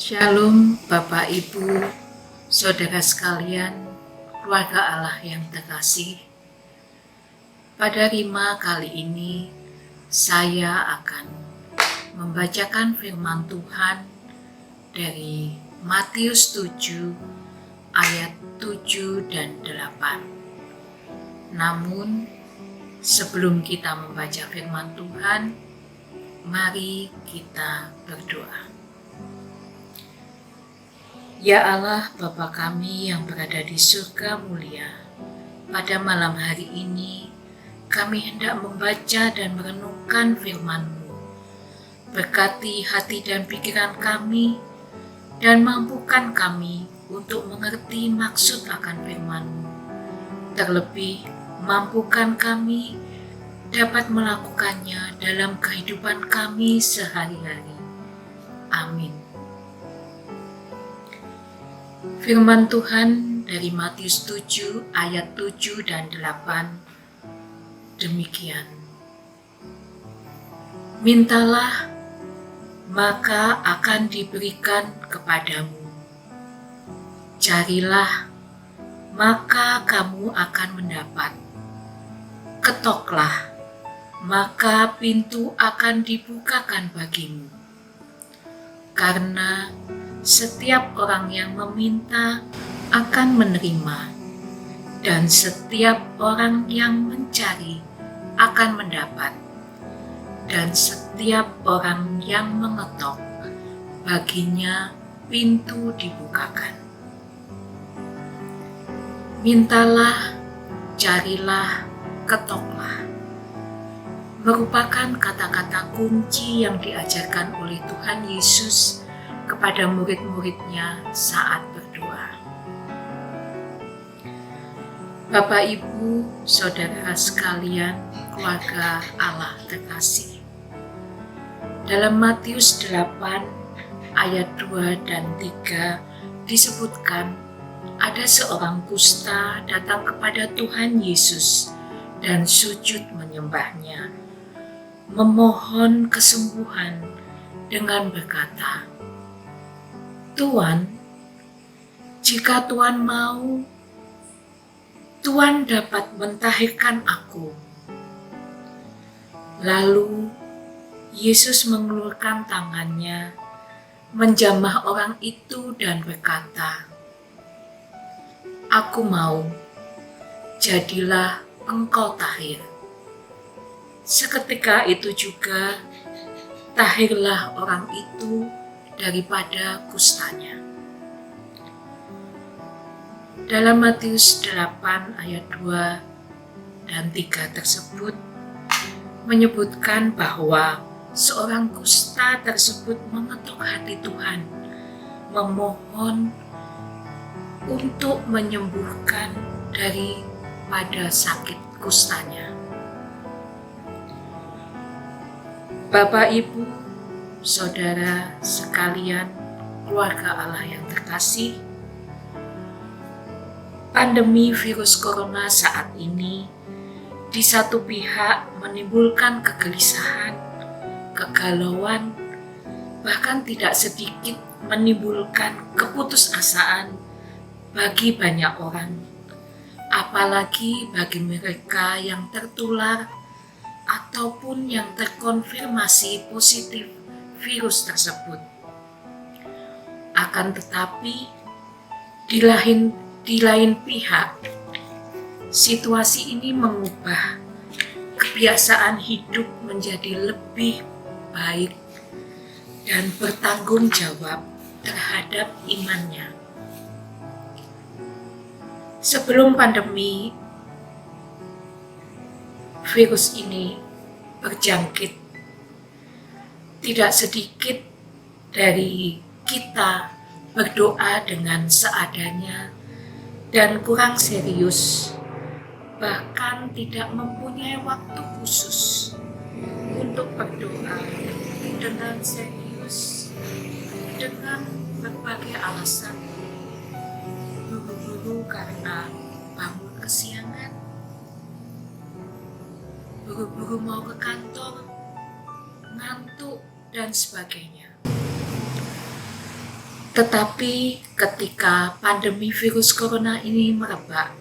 Shalom Bapak Ibu, Saudara sekalian, keluarga Allah yang terkasih. Pada Rima kali ini, saya akan membacakan firman Tuhan dari Matius 7 ayat 7 dan 8. Namun, sebelum kita membaca firman Tuhan, mari kita berdoa. Ya Allah, Bapa kami yang berada di surga mulia, pada malam hari ini kami hendak membaca dan merenungkan firman-Mu. Berkati hati dan pikiran kami, dan mampukan kami untuk mengerti maksud akan firman-Mu. Terlebih, mampukan kami dapat melakukannya dalam kehidupan kami sehari-hari. Amin. Firman Tuhan dari Matius 7 ayat 7 dan 8 demikian. Mintalah, maka akan diberikan kepadamu. Carilah, maka kamu akan mendapat. Ketoklah, maka pintu akan dibukakan bagimu. Karena setiap orang yang meminta akan menerima, dan setiap orang yang mencari akan mendapat, dan setiap orang yang mengetok, baginya pintu dibukakan. Mintalah, carilah, ketoklah merupakan kata-kata kunci yang diajarkan oleh Tuhan Yesus kepada murid-muridnya saat berdoa. Bapak, Ibu, Saudara sekalian, keluarga Allah terkasih. Dalam Matius 8 ayat 2 dan 3 disebutkan ada seorang kusta datang kepada Tuhan Yesus dan sujud menyembahnya, memohon kesembuhan dengan berkata, Tuan, jika Tuan mau, Tuan dapat mentahirkan aku. Lalu Yesus mengulurkan tangannya, menjamah orang itu dan berkata, Aku mau, jadilah engkau tahir. Seketika itu juga, tahirlah orang itu daripada kustanya. Dalam Matius 8 ayat 2 dan 3 tersebut menyebutkan bahwa seorang kusta tersebut mengetuk hati Tuhan, memohon untuk menyembuhkan daripada sakit kustanya. Bapak, Ibu, Saudara sekalian, keluarga Allah yang terkasih, pandemi virus corona saat ini di satu pihak menimbulkan kegelisahan, kegalauan, bahkan tidak sedikit menimbulkan keputusasaan bagi banyak orang, apalagi bagi mereka yang tertular ataupun yang terkonfirmasi positif virus tersebut. Akan tetapi, di lain pihak, situasi ini mengubah kebiasaan hidup menjadi lebih baik dan bertanggung jawab terhadap imannya. Sebelum pandemi virus ini berjangkit, tidak sedikit dari kita berdoa dengan seadanya dan kurang serius, bahkan tidak mempunyai waktu khusus untuk berdoa dengan serius, dengan berbagai berbagai alasan. Buru-buru karena bangun kesiangan, buru-buru mau ke kantor, ngantuk, dan sebagainya. Tetapi ketika pandemi virus corona ini merebak,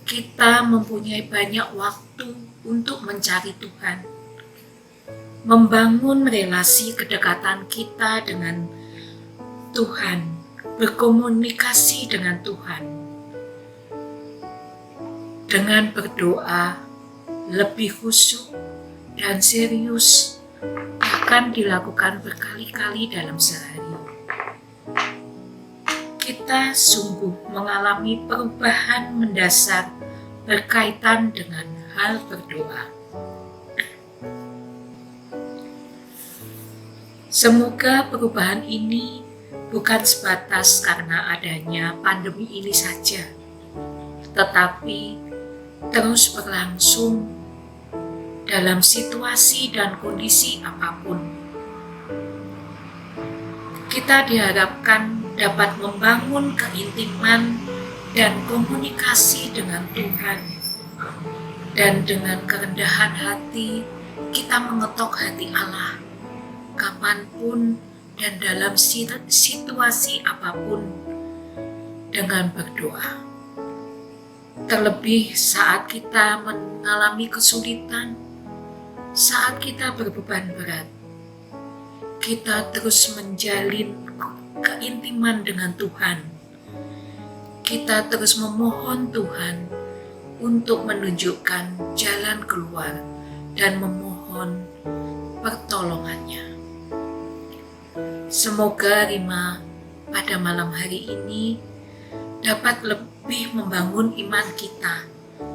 kita mempunyai banyak waktu untuk mencari Tuhan, membangun relasi kedekatan kita dengan Tuhan, berkomunikasi dengan Tuhan, dengan berdoa lebih khusyuk dan serius, bahkan dilakukan berkali-kali dalam sehari. Kita sungguh mengalami perubahan mendasar berkaitan dengan hal berdoa. Semoga perubahan ini bukan sebatas karena adanya pandemi ini saja, tetapi terus berlangsung dalam situasi dan kondisi apapun. Kita diharapkan dapat membangun keintiman dan komunikasi dengan Tuhan, dan dengan kerendahan hati kita mengetok hati Allah kapanpun dan dalam situasi apapun dengan berdoa. Terlebih saat kita mengalami kesulitan, saat kita berbeban berat, kita terus menjalin keintiman dengan Tuhan. Kita terus memohon Tuhan untuk menunjukkan jalan keluar dan memohon pertolongannya. Semoga Rima pada malam hari ini dapat lebih membangun iman kita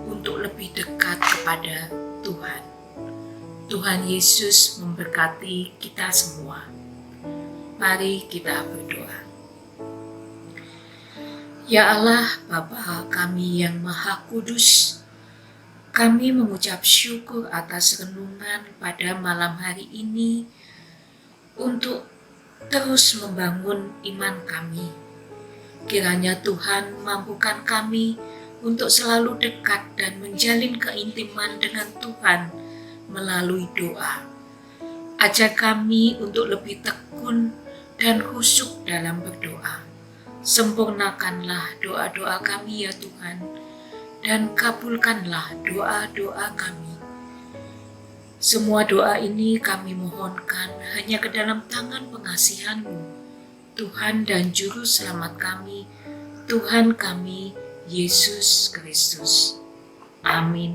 untuk lebih dekat kepada Tuhan. Tuhan Yesus memberkati kita semua. Mari kita berdoa. Ya Allah, Bapa kami yang Maha Kudus, kami mengucap syukur atas renungan pada malam hari ini untuk terus membangun iman kami. Kiranya Tuhan mampukan kami untuk selalu dekat dan menjalin keintiman dengan Tuhan melalui doa. Ajar kami untuk lebih tekun dan khusyuk dalam berdoa. Sempurnakanlah doa-doa kami ya Tuhan, dan kabulkanlah doa-doa kami. Semua doa ini kami mohonkan hanya ke dalam tangan pengasihan-Mu, Tuhan dan Juru Selamat kami, Tuhan kami, Yesus Kristus. Amin.